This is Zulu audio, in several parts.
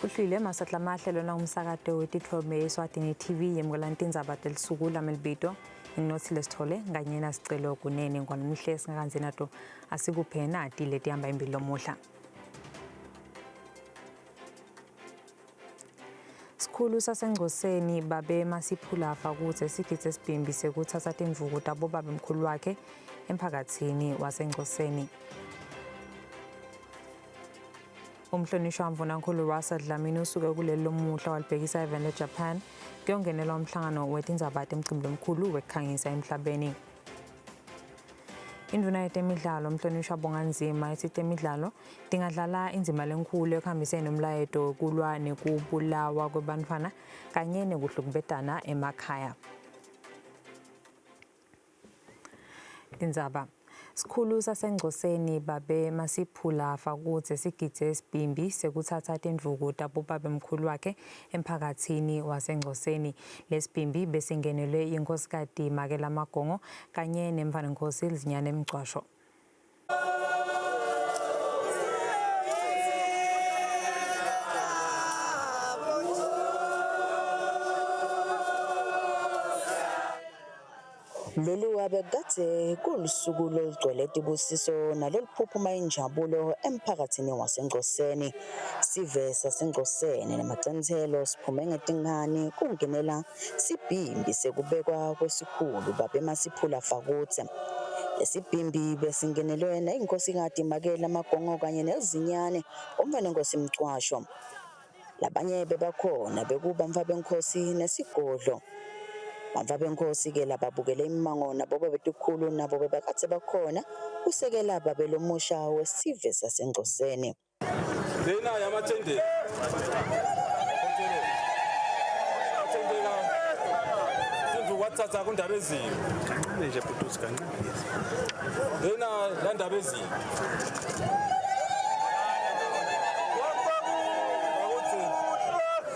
Kuhlile masatla mahlelo na umsakade wetithome eSwatini TV yemgolanti indzaba telisuku lamelibito nginothile Sithole nganye nasicelo kunene ngwanumuhle singakanzi nato asikuphena atile tihamba impilo lomuhla. Sikhulu sasengcoseni babe Masiphulafa kutse sigitse sibhimbi sekuthatha tindvuku tabo babemkhulu wakhe emphakatsini wasengcoseni. Umhlonishwa mvunankulu Russell Dlamini usuke kuleli lomuhla walibhekisa event eJapan kuyongenelwa umhlangano wetindzaba temcimbi lomkhulu wekukhangisa emhlabeni. Induna yetemidlalo umhlonishwa Bonganzima ethi temidlalo tingadlala indzima lenkulu ekuhambiseni umlayeto wokulwa nekubulawa kwebantfwana kanye nekuhlukubetana emakhaya. Tindzaba Sikhulu sasengcoseni babe Masiphulafa kutse sigitse sibhimbi sekuthatha tindvuku tabo babemkhulu wakhe emphakatsini wasengcoseni. Lesibhimbi besingenelwe yinkhosikati Makela Magongo kanye nemvanenkhosi Lizinyane Mcwasho. Lolu abekade kulusuku lolugcwele tibusiso naloluphuphuma injabulo emphakathini wasengcoseni. Sive sasengcoseni namacanselo siphume ngetingane kungenela sibhimbi sekubekwa kwesikhulu babe Masiphulafa kutse. Lesibhimbi besingenelwe nayinkosikati Makela Magongo kanye nezinyane umvanenkosi Mcwasho. Labanye bebakhona bekuba mfabenkosi nesigodlo. Bamva benkosi ke lababukele imango nabo bebetikhulu nabo bebakatse bakhona kusekela babelomusha wesive sasengcoseni. Lena yamathende indlu wathatha kundaba ezimo nje putusi kancane lena landaba ezimo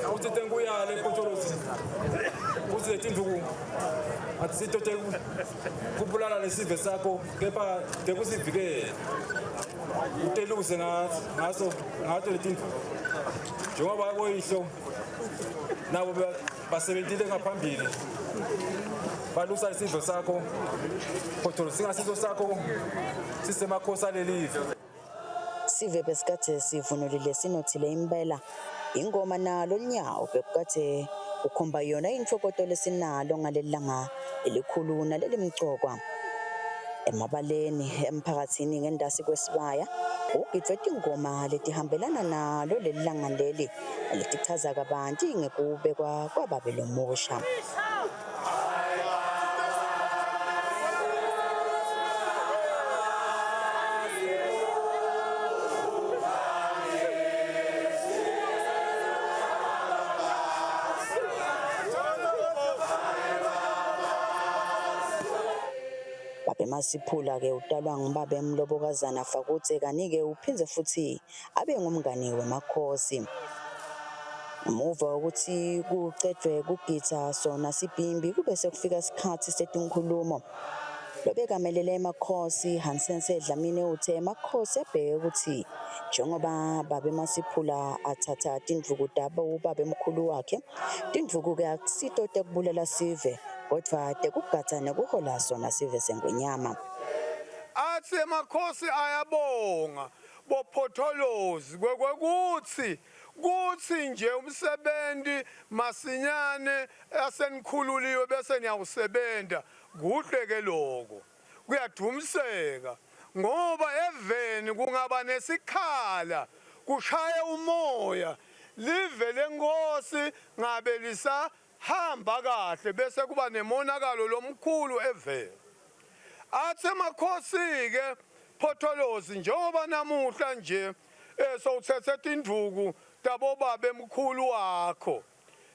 awuthi tenguyale enkotolozi uthi tindvuku atisito kubulala lesive sakho kepha tekusivikela uteluse ngaso letindvuku njengoba koyihlo nabo basebentile ngaphambili balusa lesidlo sakho kodwa singasidlo sakho sisemakhosi alelive. Sive besikathe sivunulile sinothile impela ingoma nalo nyawo bekukathe ukhomba yona inhlokoto lesinalo ngalelanga elikhulu nalelimcokwa emabaleni emphakathini ngendasi kwesibaya ugidwe tingoma letihambelana nalo lelanga leli letichaza kabanti ngekubekwa kwababelomusha. Masiphula ke utalwa ngubabe Mlobokazana Fakutse kanike uphinze futhi abe ngumngani wemakhosi. Umuva ukuthi kucedwe kugitha sona sibhimbi kube sekufika isikhathi setinkhulumo. Lobekamelele emakhosi Hansense Dlamini uthe emakhosi ebheke ukuthi njengoba babe Masiphula athatha tindvuku tabo babemkhulu wakhe tindvuku ke akusito tekubulela sive kodwa tekugatha nekuhola sona sive sengwenyama. Athi emakhosi ayabonga bophotholozi kuthi nje umsebenzi masinyane asenikhululiwe bese niyawusebenta kuhle ke lokho kuyadumiseka ngoba eveni kungaba nesikhala kushaye umoya live lenkosi ngabe lisahamba kahle bese kuba nemonakalo lomkhulu eveni. Athi emakhosi ke photholozi njengoba namuhla nje sowuthethe tindvuku tabo babe mkhulu wakho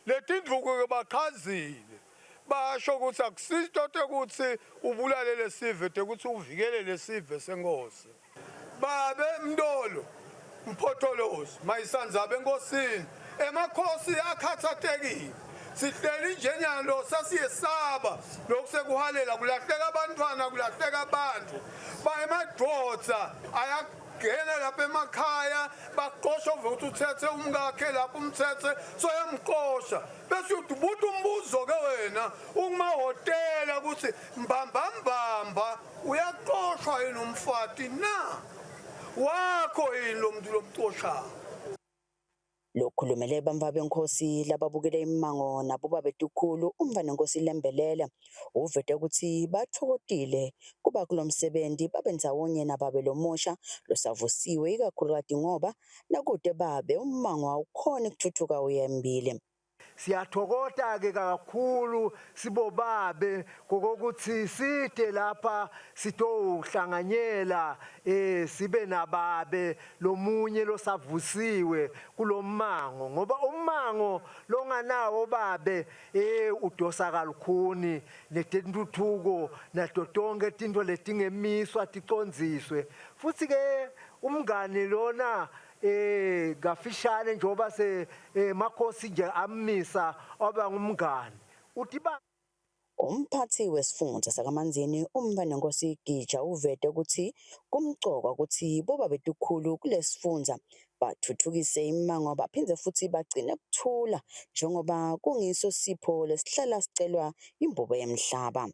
letindvuku ke bachazile basho ukuthi akusito ukuthi ubulale lesive ukuthi uvikele lesive senkosi. Babe Mdolo Mphotholozi mayisanza benkosini emakhosi akhathatekile sihleli njenyana lo sasiyesaba lokusekuhalela kulahleka abantwana kulahleka abantu bayemadvodza ayagena lapha emakhaya baqosha ove ukuthi uthethe umkakhe lapho umthethe soyamqosha bese ubuthi umbuzo ke wena ukumahhotela ukuthi mbamba uyaqoshwa yini umfati na wakho yini lo muntu lomqoshayo. Lokhulumele bamva benkosi lababukele imango nabo babetukhulu umvanenkosi Lembelela uvete ukuthi bathokotile kuba kulomsebenzi babenzawonye nababe lomusha losavusiwe ikakhulukazi ngoba nakude babe umango awukhona ukuthuthuka uyembile. Siyathokoza ke kakhulu sibobabe kokuthi side lapha sitohlanganyela sibe nababe lomunye losavusiwe kulomango ngoba umango longanawo babe udosa kalukhuni netentuthuko nato tonke tinto letingemiswa ticondziswe futhi ke umngani lona gafishane njoba se makhosi nje amisa oba ngumngani uthi ba Umphathi wesifundza sakaManzini umvanenkosi Gija uvete ukuthi kumcoka ukuthi boba betukhulu kulesifundza bathuthukise imango baphindze futhi bagcine kuthula njengoba kungiso sipho lesihlala sicelwa imbobo yemhlaba.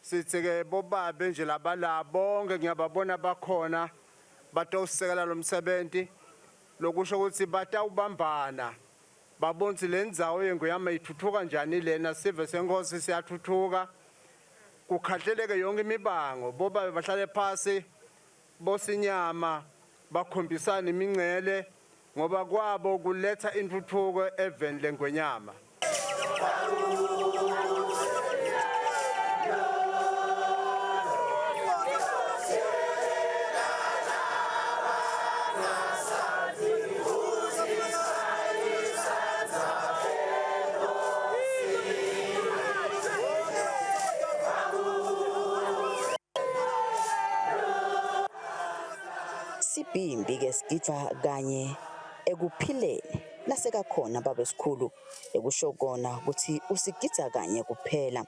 Sithi ke bobabe nje labalabonke ngiyababona bakhona batawusekela lo msebenzi lokusho ukuthi batawubambana babonzi lendzawo yenguyama ithuthuka njani lena sive senkosi siyathuthuka kukhahleleke yonke imibango boba bahlale phasi bosinyama bakhombisana imingcele ngoba kwabo kuletha intuthuko eveni lengwenyama. Sibhimbi ke sigidva kanye ekuphileni nasekakhona babesikhulu ekusho kona ukuthi usigidza kanye kuphela.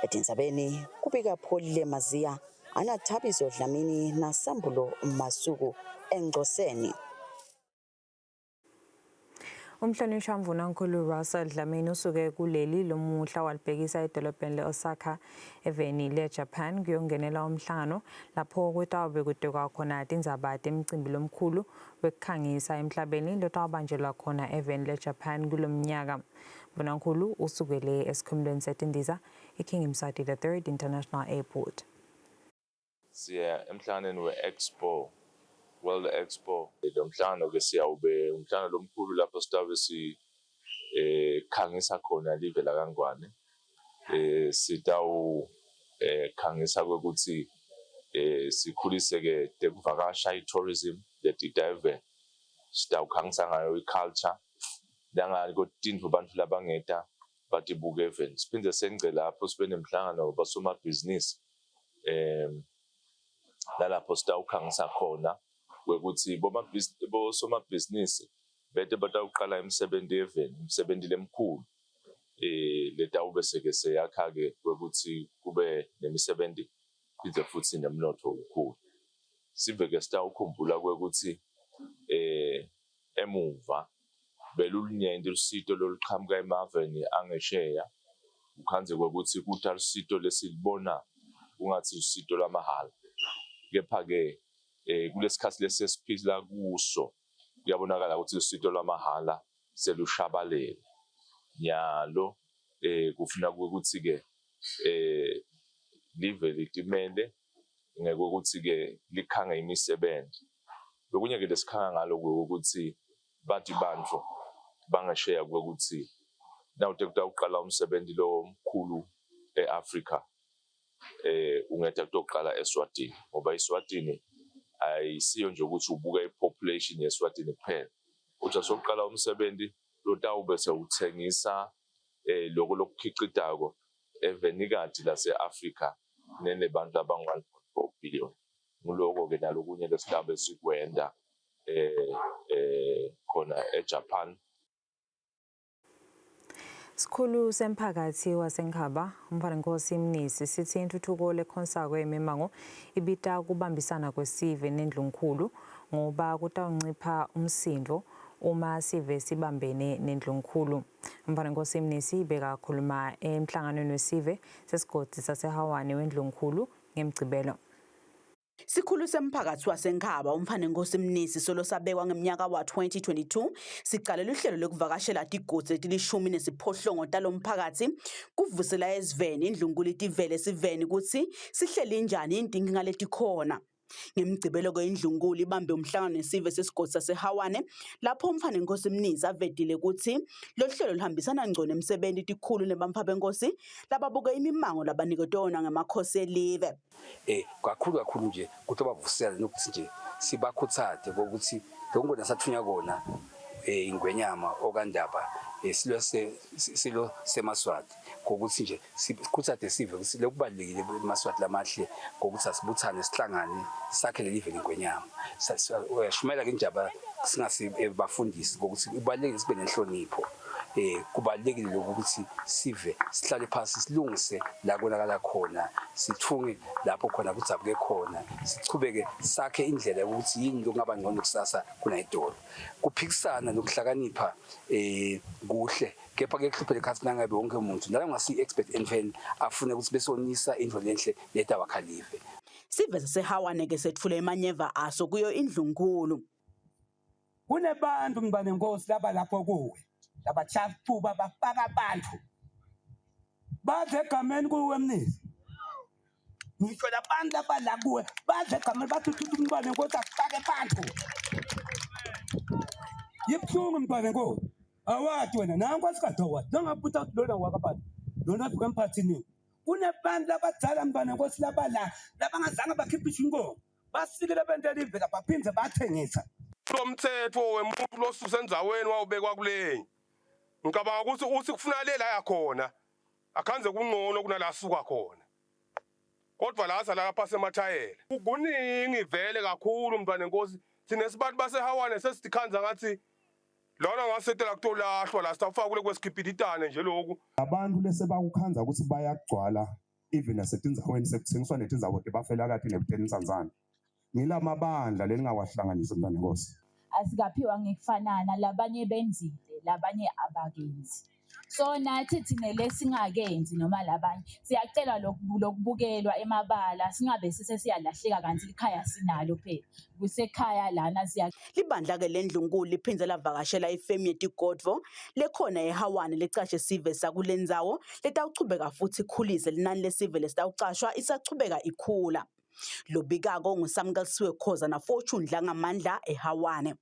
Etindzabeni kubika Pholile Maziya, Anathabiso Dlamini naSambulo Masuku eNgcoseni. Umhlonishwa mvunankulu Russell Dlamini usuke kuleli lomuhla walibhekisa edolobheni le-Osaka eveni le-Japan kuyongenela umhlangano lapho kwetawube kudekwa khona tindzaba temcimbi lomkhulu wekukhangisa emhlabeni lotawubanjelwa khona eveni le-Japan kulomnyaka. Mvunankulu usukele esikhumulweni setindiza iKing Mswati III International Airport. Siya emhlanganweni we-Expo World Expo lo mhlangano ke siyawube umhlangano lomkhulu lapho sitabe khangisa khona live la kaNgwane sitawu khangisa ukuthi sikhulise ke tekuvakasha i-tourism letidive sitawu khangisa ngayo i-culture langako tindlu bantu labangeta batibuke event siphinde sengce lapho sibe nemhlangano basomabhizinisi lalapho sitawu khangisa khona ukuthi bosomabhizinisi bete batawuqala imisebenzi eveni imisebenzi lemkhulu letawube seke seyakha ke ukuthi kube nemisebenzi ize futhi nemnotho omkhulu sive ke sitawukhumbula ukuthi emuva belulunyenti lusito loluqhamuka emaveni angesheya ukhanze ukuthi kuthi lusito lesilibona kungathi lusito lwamahala kepha ke kulesikhathi lesesiphila kuso kuyabonakala ukuthi usito lwamahala selushabalele nyalo kufuna ukuthi ke live litimele ngeke ukuthi ke likhange imisebenzi lokunye ke lesikhanga ngalo ukuthi bathi bantu bangasheya ukuthi nawuthi kutawuqala umsebenzi lo mkhulu eAfrica ungethe kutoqala eSwatini ngoba iSwatini ayisiyo nje ukuthi ubuka ipopulation yeSwatini kuphela uthi sokuqala umsebenzi lotawube sewuthengisa lokho lokukhiqidako evenikati lase-Africa nenebantu abangu-1.4 billion nguloko ke nalokunye lesitabe sikwenda khona eJapan. Sikhulu semphakathi waseNkhaba uMfarenkosi Mnisi sithi intuthuko lekhonsako yemimango ibita kubambisana kwesive nendlunkulu ngoba kutawuncipha umsindo uma sive sibambene nendlunkulu. Mfanenkosi Mnisi bekakhuluma emhlanganweni wesive sesigodi saseHawane wendlunkulu ngemgcibelo. Sikhulu semphakathi waseNkhaba uMfanenkosi Mnisi solo sabekwa ngeminyaka wa-2022 siqalela uhlelo lokuvakashela igodi etilishumi nesiphohlongo talomphakathi kuvusela esiveni indlunkulu itivele siveni ukuthi sihleli njani indinkinga letikhona. Ngemgcibelo kwendlunkulu ibambe umhlangano nesive sesigodi saseHawane lapho uMfanenkosi Mnisi avedile ukuthi lo hlelo lihambisana ngcono emsebenzi tikhulu nebamphaphenkosi lababuke imimango labaniketona ngamakhosi elive. Kakhulu nje ukuthi bavusela nokuthi nje sibakhuthathe ukuthi lonke nasathunya kona ingwenyama okandaba silo semaswati ngokuthi nje sikhuthathe sive ukuthi lokubalekile emaswati lamahle ngokuthi asibuthane sihlangane sakhe lelive ingwenyama uyashumela ke njaba singasibafundisi ukuthi ibalekile sibe nenhlonipho. Kubalekile ukuthi sive sihlale phansi silungise la konakala khona sithunge lapho khona kutsabuke khona sichubeke sakhe indlela ukuthi yini lokungaba ngcono kusasa kunayidolo kuphikisana nokuhlakanipha kuhle kepha ke kuhluphele khathi nangabe wonke umuntu nala ngasi expert enfeni afune ukuthi besonisa into lenhle letawa khalive. Sive saseHawane ke sethule emanyeva aso kuyo indlunkulu. Kunebantu Mfanenkosi laba lapho kuwe labachafuba bafaka abantu badle egameni kuwe Mnisi ngisho labantu abala kuwe badle egameni bathuthuka Mfanenkosi afake abantu yibhlungu Mfanenkosi awathi wena nanku asikadawa nongaputha lona wakabantu lona avuka emphathini kunebantu labadala Mfanenkosi labala labangazange bakhipha inkomo basikele bentela ivela baphindze bathengisa lo mthetho wemuntu losusa endzaweni wawubekwa kuleyo ngicabanga ukuthi uthi kufuna lela yakhona akhanze kungcono kunala suka khona kodwa la lapha semathayela kuningi vele kakhulu Mfanenkosi thina sibantu baseHawane sesitikhanza ngathi lona ngasetela kutolahlwa la sitafaka kule kwesikipititane nje lokhu abantu lese bakukhanza ukuthi bayagcwala even nasetindzaweni sekuthengiswa netindzawo tebafela kati nebuteni Nsanzana ngilamabandla lelingawahlanganisa Mfanenkosi asikaphiwa ngekufanana labanye benzile labanye abakenzi so nathi thina lesingakenzi noma labanye siyacela lokubukelwa emabala singabe siyalahleka kanti ikhaya sinalo phela kusekhaya lana libandla ke lendlunkulu liphindze lavakashela ifemu yetigodvo lekhona eHawane lecashe sive sakulendzawo letawuchubeka futhi ikhulise linani lesive lesitawucashwa isachubeka ikhula. Lobikako nguSamkelisiwe Khoza na Fortune Dlangamandla eHawane.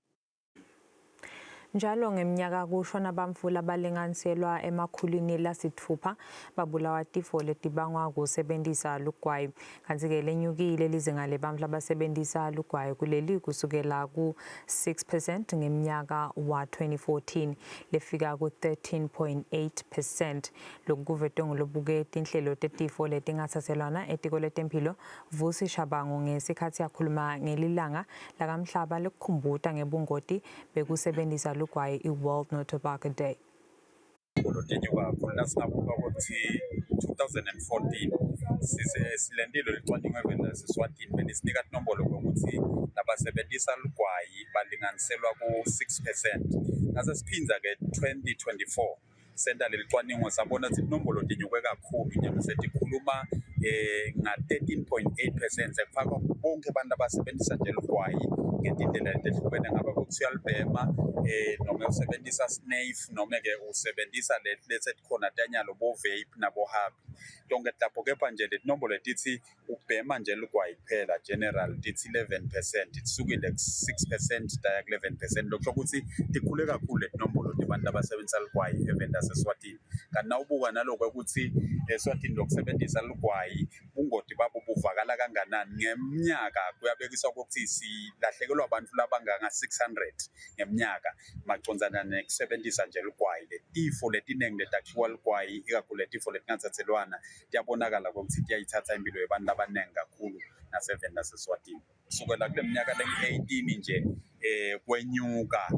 Njalo ngeminyaka kushona abamfula abalinganiselwa emakhulwini lasithupha babulawa tifo letibangwa kusebenzisa lugwayi kanti ke lenyukile lizinga lebamfula abasebenzisa lugwayi kuleli kusukela ku 6% ngeminyaka wa-2014 lefika ku-13.8%. Lokuvetwe ngolobuke tinhlelo tetifo letingathathelwana etiko letempilo Vusi Shabangu ngesikhathi yakhuluma ngelilanga lakamhlaba lekukhumbuta ngebungoti bekusebenzisa lugwayi i-World No Tobacco Day. Olotenyuka khona singabuka ukuthi 2014 silendilo licwaningo evela eSwatini belisinika inombolo ukuthi labasebenzisa lugwayi balinganiselwa ku 6%. Nase siphinza ke 2024 senta lelicwaningo sabona ukuthi inombolo tinyuke kakhulu nyalo setikhuluma nga 13.8% sekufaka bonke abantu abasebenzisa nje lugwayi ngendlela lehlukene ngaba kusiyalibhema noma usebenzisa snaf noma ke usebenzisa lethe khona tanyalo bo vape nabo hub tonke lapho kepha nje lenombolo letithi ubhema nje lugwayi kuphela general tithi 11% isukile 6% daya ku 11% lokho ukuthi tikhule kakhulu lenombolo abantu abasebenzisa lugwayi evenda seSwatini kanti nawubuka naloko ukuthi eSwatini lokusebenzisa lugwayi ungoti babo buvakala kanganani ngeminyaka kuyabekiswa ukuthi silahlekelwa abantu labanganga 600 ngeminyaka macondzana nekusebenzisa nje lugwayi letifo letiningi letakhiwa lugwayi ikakhulu letifo letingathathelwana tiyabonakala ukuthi tiyayithatha impilo yabantu abaningi kakhulu nasevenda seSwatini kusukela kule minyaka le-18 nje kwenyuka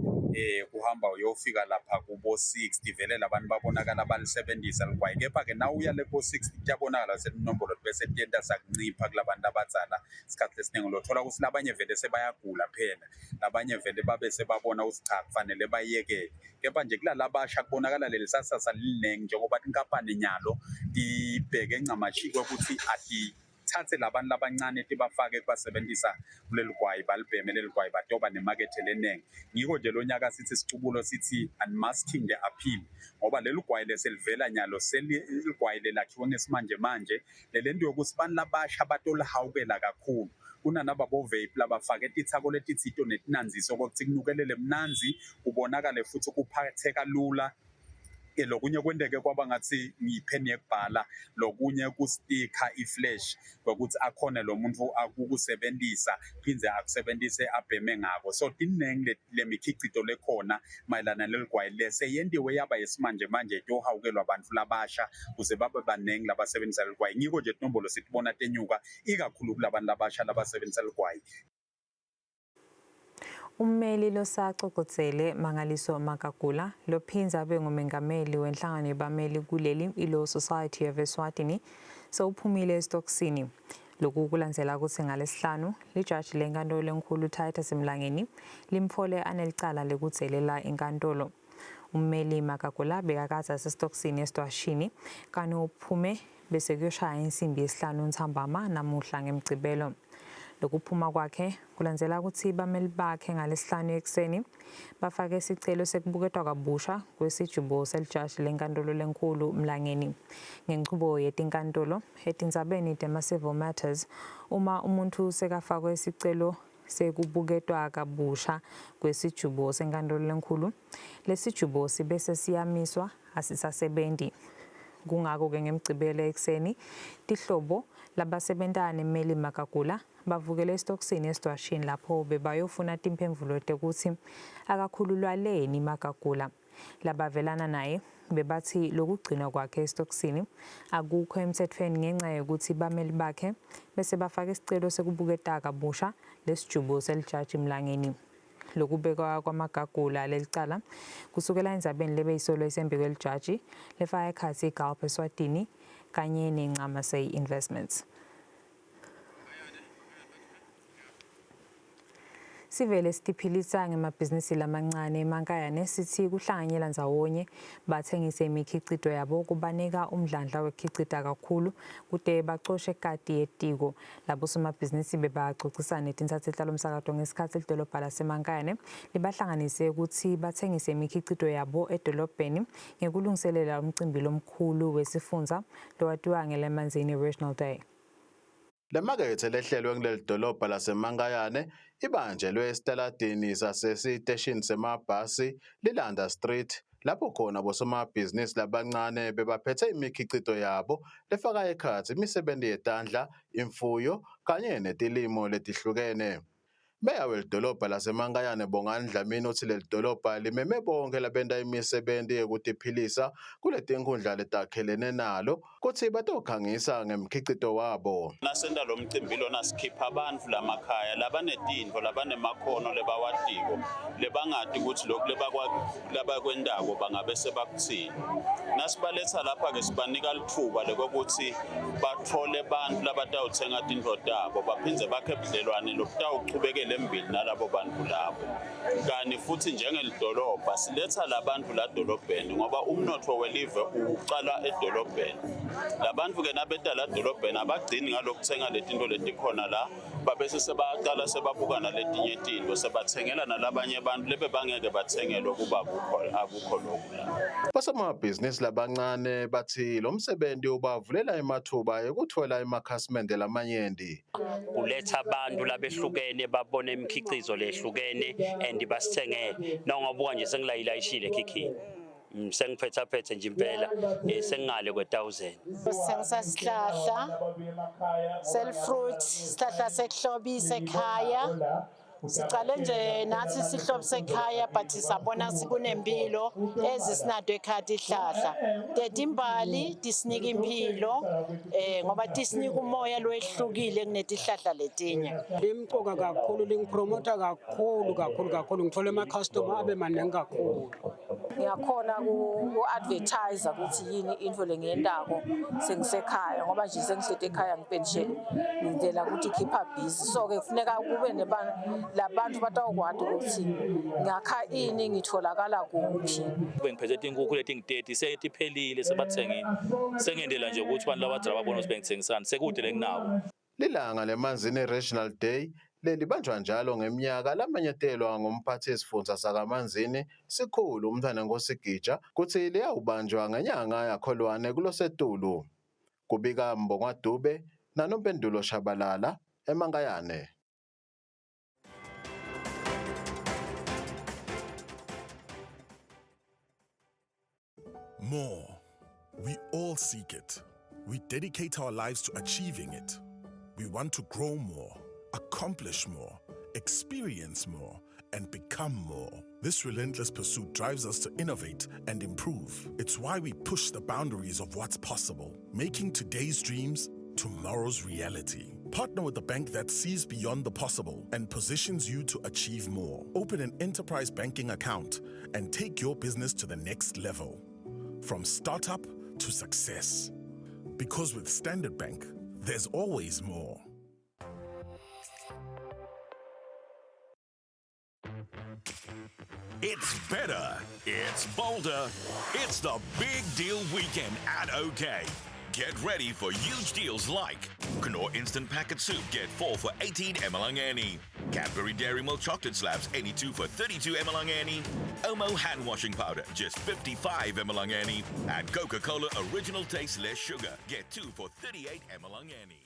kuhamba uyofika lapha kubo 60 vele labantu babonakala balisebenzisa ligwayi kepha ke nawe uya lepo 60 kuyabonakala selinombolo bese tiyenta sakuncipha kulabantu abadzala isikhathi lesiningi lothola ukuthi labanye vele sebayagula phela labanye vele babe sebabona ukuthi cha kufanele bayekele kepha nje kulala abasha kubonakala leli sasasa liningi njengoba inkampani nyalo ibheke encamashiko ukuthi thathe labantu labancane tibafake kubasebenzisa kuleli gwayi balibheme leli gwayi badoba nemakethe leningi ngiko nje lo nyaka sithi sicubulo sithi unmasking the appeal ngoba leli gwayi leselivela nyalo seligwayi lelakhiwe ngesimanje manje lento yokuthi bantu labasha batolihawukela kakhulu kunanaba bo-vape labafake tithako letithito netinanziso kokuthi kunukelele mnanzi kubonakale futhi kuphatheka lula lokunye kwendeke kwaba ngathi ngiyipheni yekubhala lokunye kustika iflash ukuthi akhona lo muntu akukusebenzisa phinze akusebenzise abheme ngako so dineng lemikhicito lekhona mayelana leligwayi lese yendiwe yaba yesimanje manje yohawukelwa abantu labasha kuze babe banengi labasebenzisa leligwayi ngiko nje inombolo sitibona tenyuka ikakhulu kulabantu labasha labasebenzisa leligwayi. Ummeli losacokotsele Mangaliso Makagula lophinza abe ngumengameli wenhlangano yabameli kuleli iLaw Society of Eswatini sewuphumile esitokisini. Lokhu kulandzela ukuthi ngalesihlanu lijaji lenkantolo enkulu Titus Mlangeni limphole anelicala lekutselela inkantolo. Ummeli Makagula bekakaza sesitokisini esitwashini kani uphume bese kuyoshaya insimbi yesihlanu Ntsambama namuhla ngemgcibelo. Lokuphuma kwakhe kulandzela ukuthi bameli bakhe ngalesihlanu ekseni bafake isicelo sekubuketwa kabusha kwesijubo selijaji lenkantolo lenkulu Mlangeni ngenqubo yetinkantolo etindzabeni tema-civil matters. Uma umuntu sekafakwe isicelo sekubuketwa kabusha kwesijubo senkantolo lenkulu lesijubo sibe sesiyamiswa asisasebenzi. Kungako-ke ngemgcibelo ekseni tihlobo labasebentana nemmeli Makagula bavukele esitokisini esitwashini lapho bebayofuna timphendvulo tekuthi akakhululwa leni Makagula. Labavelana naye bebathi lokugcinwa kwakhe esitokisini akukho emthethweni ngenxa yokuthi bameli bakhe bese bafaka isicelo sekubuketa kabusha lesijubo selijaji Mlangeni. Lokubekwa kwaMagagula lelicala kusukela endzabeni lebeyisolo isembi kwelijaji lefaka ekhatsi iGulp Eswatini kanye neNcama Investments. Sivele sitiphilisa ngemabhizinisi lamancane emankayane sithi kuhlanganyela ndzawonye bathengise imikhicito yabo kubanika umdlandla wekhicita kakhulu kude bacoshe ekati yetiko. Labo somabhizinisi bebacocisana netinsathela lomsakato ngesikhathi lidolobha lasemankayane libahlanganise ukuthi bathengise imikhicito yabo edolobheni ngekulungiselela umcimbi lomkhulu wesifundza lowatiwa ngelemanzini Regional Day. Le makethe lehlelwe kuleli dolobha lasemankayane ibanjelwe esitaladini sasesiteshini semabhasi Lilanda Street lapho khona bosomabhizinisi labancane bebaphethe imikhicito yabo lefaka ekhatsi imisebenzi yetandla, imfuyo kanye netilimo letihlukene. Meya welidolobha lasemankayane Bongani Dlamini uthi leli dolobha limeme bonke labenta imisebenzi yekutiphilisa kuletinkundla letakhelene nalo kuthi batokhangisa ngemkhicito wabo. Nasenda lo mcimbi lona sikhipha abantu lamakhaya labanetintfo labanemakhono lebawatiko lebangati ukuthi lokhu lebakwendako bangabe sebakuthini. Nasibaletha lapha ke sibanika lithuba lokuthi bathole abantu labatawuthenga tintfo tabo baphindze bakhe budlelwane lokutawuchubekela embili nalabo bantu labo. Kani futhi njengelidolobha siletha labantu la dolobheni ngoba umnotho welive uqala edolobheni. Labantu ke nabeta la dolobheni abagcini ngalokuthenga letinto letikhona la babese sebaqala sebabukana letinye izinto sebathengela nalabanye abantu lebe bangeke bathengelwe kuba akukho lokhu la. Basomabhizinisi labancane bathi lo msebenzi ubavulela emathuba ekuthola emakhasimende lamanyendi. Kuletha abantu labehlukene babone imikhicizo lehlukene and basithengele. Nawungabuka nje sengilayilashile khikhini. Sengiphetha nje impela sengale kwe1000. Sengisa sihlahla selfruit sihlahla sekuhlobisa ekhaya Sicale nje nathi sihlobo sekhaya but sabona sikunempilo ezisinato ekhaya ihlahla. Tetimbali tisinika impilo ngoba tisinika umoya loehlukile kunetihlahla letinye. Limqoka kakhulu lingipromota kakhulu ngithola ama-customer abe maningi kakhulu. Ngiyakhona ku-advertise ukuthi yini into lengiyendako sengisekhaya ngoba nje sengihlete ekhaya ngipensheni ngidela ukuthi keeper busy so ke kufuneka kube labantu batawukwati ukuthi ngakha ini ngitholakala kuphi. Bengiphethe inkukhu leti ngiteti setiphelile sebathengile sengendela nje ukuthi abantu labadala babone ukuthi bengithengisani sekude lenginabo. Lilanga lemanzini Regional Day lelibanjwa njalo ngeminyaka lamanyetelwa ngumphathisifundza sakaManzini Sikhulu uMthana Nkosigija kuthi liyawubanjwa ngenyanga yaKholwane kulosetulu. Kubika Mbongwa Dube naNompendulo Shabalala eMangayane. More. We all seek it. We dedicate our lives to achieving it. We want to grow more, accomplish more, experience more, and become more. This relentless pursuit drives us to innovate and improve. It's why we push the boundaries of what's possible, making today's dreams tomorrow's reality. Partner with a bank that sees beyond the possible and positions you to achieve more. Open an enterprise banking account and take your business to the next level. From startup to success. Because with Standard Bank, there's always more. It's better, it's bolder, it's the big deal weekend at OK. Get ready for huge deals like Knorr Instant Packet Soup, get 4 for 18 Emalangeni. Cadbury Dairy Milk Chocolate Slabs, 82 for 32 Emalangeni. Omo Hand Washing Powder, just 55 Emalangeni. And Coca-Cola Original Taste Less Sugar, get 2 for 38 Emalangeni.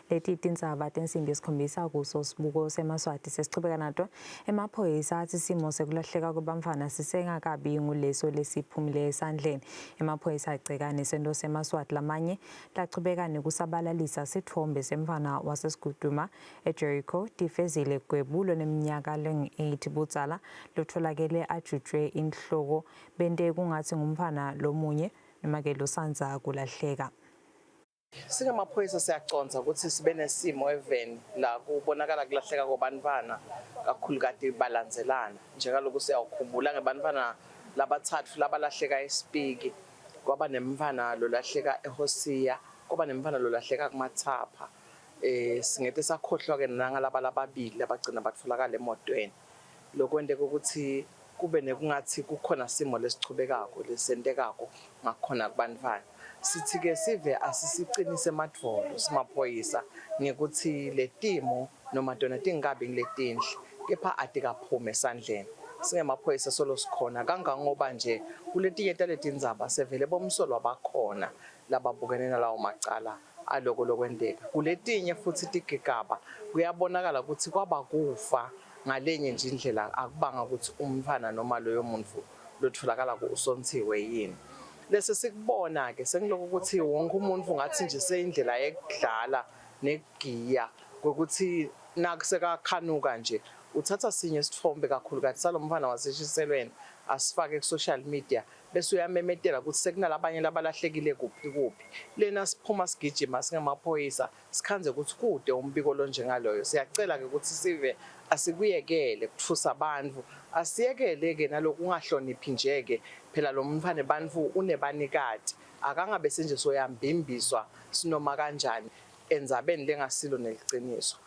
Leti tindzaba tensimbi esikhombisa kuso sibuko semaswati sesichubeka nato emaphoyisa athi isimo sekulahleka kwabamfana sisengakabi nguleso lesiphumile esandleni. Emaphoyisa agcekane sento semaswati lamanye lachubeka nekusabalalisa sithombe semfana waseSiguduma eJericho tifezile gwebulo neminyaka lengu-8 budzala lotholakele ajujwe inhloko bente kungathi ngumfana lomunye noma ke losanza kulahleka. Singamaphoyisa siyaconza ukuthi sibe nesimo even la kubonakala kulahleka kwabantwana kakhulu kade balanzelana njengaloku siyawukhumbula ngebantwana labathathu labalahleka eSpiki kwaba nemfana lolahleka eHosiya kwaba nemfana lolahleka kuMathapha singete sakhohlwa ke nanga lababili abagcina batholakala emotweni lokwendeka ukuthi kube nekungathi kukhona simo lesichubekako lesentekako ngakhona kubantwana. Sithi ke sive asisicinise emadvolo simaphoyisa ngekuthi letimo noma tona tingabi ngiletinhle kepha atikaphume esandleni. Singemaphoyisa solo sikhona kangangoba nje kuletinye taletindzaba sevele bomsolo abakhona lababukene nalawo macala aloko lokwendeka. Kuletinye futhi tigigaba kuyabonakala ukuthi kwaba kufa ngalenye nje indlela akubanga ukuthi umfana noma loyo muntu lotholakala kuSonthiwe yini. Lese sikubona ke sengiloko ukuthi wonke umuntu ngathi nje seyindlela yekudlala negiya ukuthi nakusekakhanuka nje uthatha sinye isithombe kakhulu kathi salomfana waseshiselweni asifake ku social media bese uyamemetela ukuthi sekunalabanye labalahlekile kuphi lena siphuma sigijima singemaphoyisa sikhanze ukuthi kude umbiko lo njengaloyo. Siyacela ke ukuthi sive asikuyekele kuthusa abantu asiyekele ke naloku ungahloniphi njeke phela lo mfana bantu unebanikati akangabe senje soyambimbiswa sinoma kanjani enzabeni lengasilo neliciniso.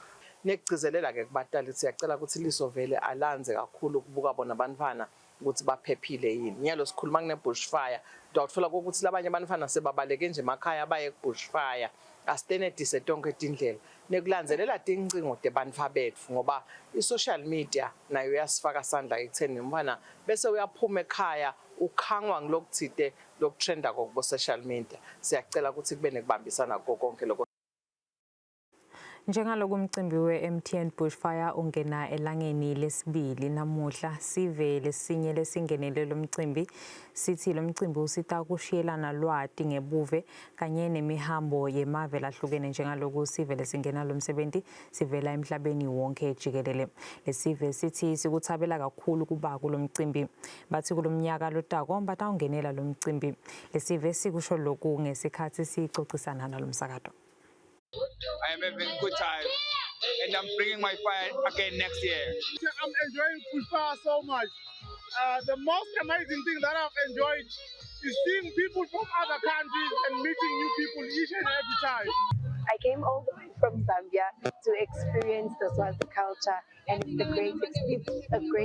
Nekugcizelela ke kubatali siyacela ukuthi lisovele alanze kakhulu ukubuka bona abantwana ukuthi baphephile yini. Nyalo sikhuluma kune bushfire uthola ukuthi labanye abantwana sebabaleke nje emakhaya baye ku bushfire asitenedise tonke indlela nekulandzelela tincingo tebantu bethu ngoba i-social media nayo yasifaka sandla ekutheni umfana bese uyaphuma ekhaya ukhangwa ngilokuthide lokutrenda kokubo social media. Siyacela ukuthi kube nekubambisana konke lokho. Njengaloku umcimbi we-MTN Bushfire ungena elangeni lesibili namuhla sive lesinye lesingenele lomcimbi sithi lo mcimbi usita kushiyelana lwati ngebuve kanye nemihambo yemave lahlukene njengaloku sive lesingena lomsebenzi sivela emhlabeni wonke jikelele. Lesive sithi sikuthabela kakhulu kuba kulomcimbi bathi kulomnyaka lotako batawungenela lo mcimbi. Lesive sikusho lokhu ngesikhathi sicocisana nalomsakato. I am having a good time and I'm bringing my fire again next year. I'm enjoying Bushfire so much. The most amazing thing that I've enjoyed is seeing people from other countries and meeting new people each and every time. I came all the way from Zambia to experience the Swazi culture, and it's a great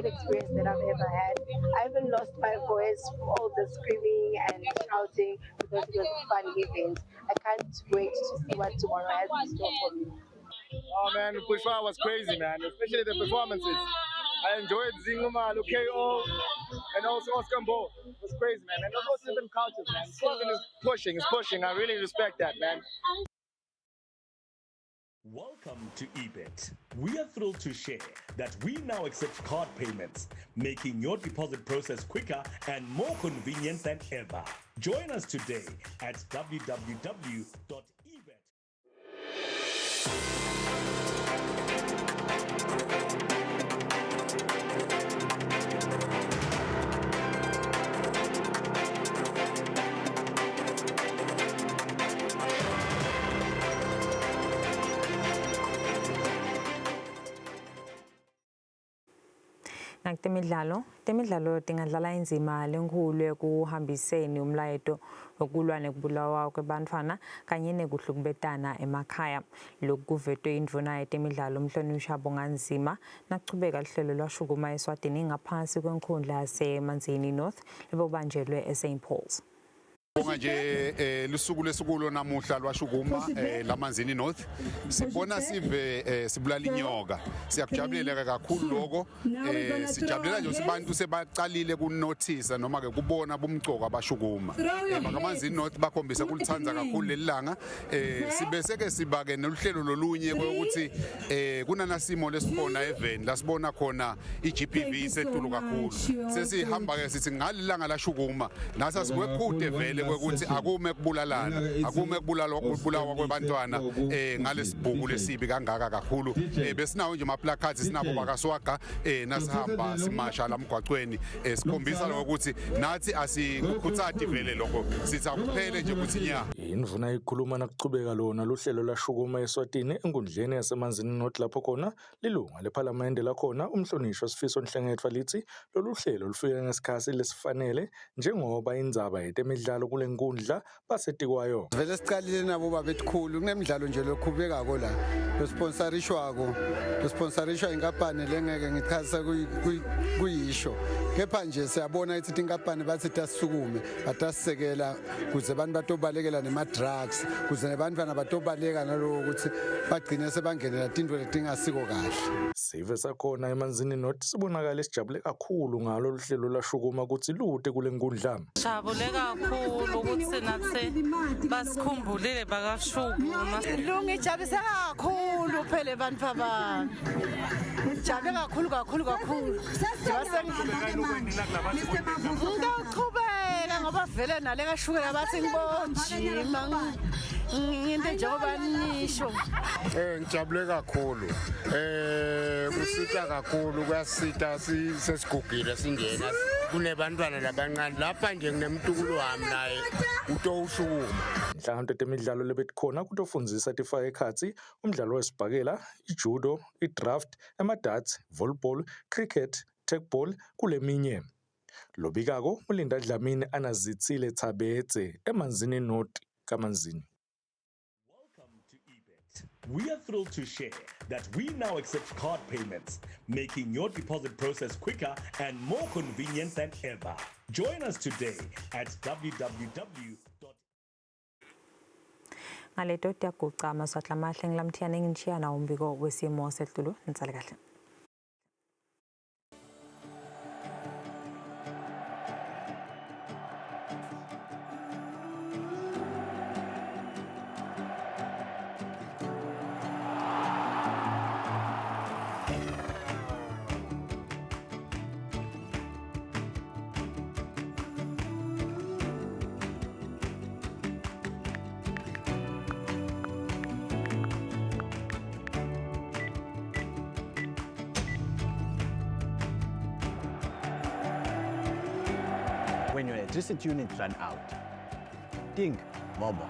experience that I've ever had. I even lost my voice from all the screaming and shouting because it was a fun event. I can't wait to see what tomorrow has in store for me. Oh man, Bushfire was crazy, man, especially the performances. I enjoyed Zingumalo, KO, and also Oscar Mbo. It was crazy, man. And those different cultures, man. Swaziland is pushing. I really respect that, man. Welcome to eBet. We are thrilled to share that we now accept card payments, making your deposit process quicker and more convenient than ever. Join us today at www.ebet. Temidlalo tingadlala inzima lenkulu ekuhambiseni umlayeto wokulwa nekubulawa kwebantfwana kanye nekuhlukubetana emakhaya. Lokhu kuvetwe indvuna yetemidlalo uMhlonishwa Bonganzima nakuchubeka lihlelo lwashukuma eSwatini ngaphansi kwenkhundla yaseManzini North lebobanjelwe eSt Paul's. Nje lusuku lesikulo namuhla lwashukuma laManzini North sibona sive sibulala inyoka siyakujabulela kakhulu lokho sijabulela nje sibantu sebaqalile kunothisa noma ke kubona bumcoka abashukuma bakaManzini North bakhombisa kulithanza kakhulu lelilanga sibese ke siba ke neluhlelo lolunye ukuthi kunanasimo lesibona event lasibona khona iGPV setulu kakhulu sesihamba ke sithi ngalilanga lashukuma nasa sikwekude vele ukuthi akume kubulalana akume kubulawa kwebantwana ngalesibhuku lesibi kangaka kakhulu besinawo nje ama placards sinabo bakaswaga nasihamba simasha lamgwaqweni sikhombisa lokho ukuthi nathi asikhuthadi vele lokho sithi akuphele nje ukuthi nya indvuna ikhuluma nakuchubeka lona lohlelo lashukuma eSwatini enkundleni yaseManzini North lapho khona lilunga lePhalamende lakhona umhlonishwa Sifiso Nhlengetwa lithi lolu hlelo lufika ngesikhathi lesifanele njengoba indzaba yetemidlalo kule nkundla basetikwayo vele sicalile nabo babetkhulu kunemidlalo nje lokhubekako la sponsorishwa inkampani lengeke ngichazisa kuyisho kepha nje siyabona ukuthi inkampani bathi tasisukume batasisekela kuze abantu batobalekela nema-drugs kuze nebantwana batobaleka naloko ukuthi bagcine sebangenela tintfo letingasiko kahle sive sakhona eManzini North sibonakala sijabule kakhulu ngalo luhlelo lashukuma ukuthi lute kule nkundla jabule kakhulu ukuthi nathi basikhumbulile bakashukuma Ngijabulisa kakhulu phela abantu abami jabule kakhulu ngiyaqhubeka ngoba vele nale kashukela bathi ngibonjima into njengoba nisho ngijabule kakhulu kusita kakhulu kuyasita sesigugile singena kunebantwana labancane lapha nje nginemntukulu wami naye utowushukuma inhlanganiso temidlalo lebetikhona kutofundzisa tifake ekhatsi umdlalo wesibhakela ijudo idraft amadarts volleyball cricket techball kuleminye lobikako uLinda Dlamini anazitsile Thabetse eManzini North kaManzini. We are thrilled to share that we now accept card payments, making your deposit process quicker and more convenient than ever. Join us today at www. Ngaleto tiyaguca amaswahla amahle ngilamthiyane ngintshiya nawo umbiko wesimo setulu nitsale kahle. when your electricity unit run out. Think Momo.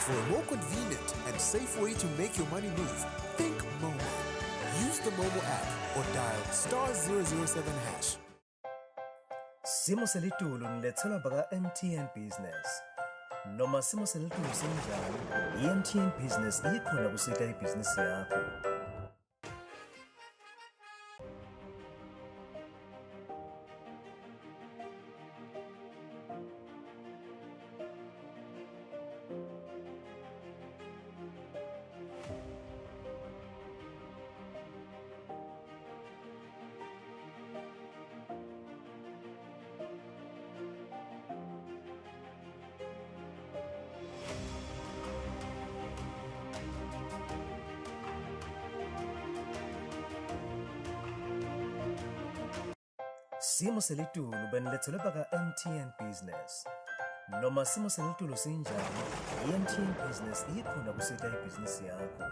For a more convenient and safe way to make your money move, think Momo. Use the Momo app or dial *007#. Simo selitulu nilethelwa baka MTN Business. Noma simo selitulu sinjani, i-MTN Business ikhona kusita ibhizinisi yakho. Simo selitulu benilethelwe baka MTN Business. Noma simo selitulu sinjani, i-MTN Business ikhona kusita ibhizinisi yakho.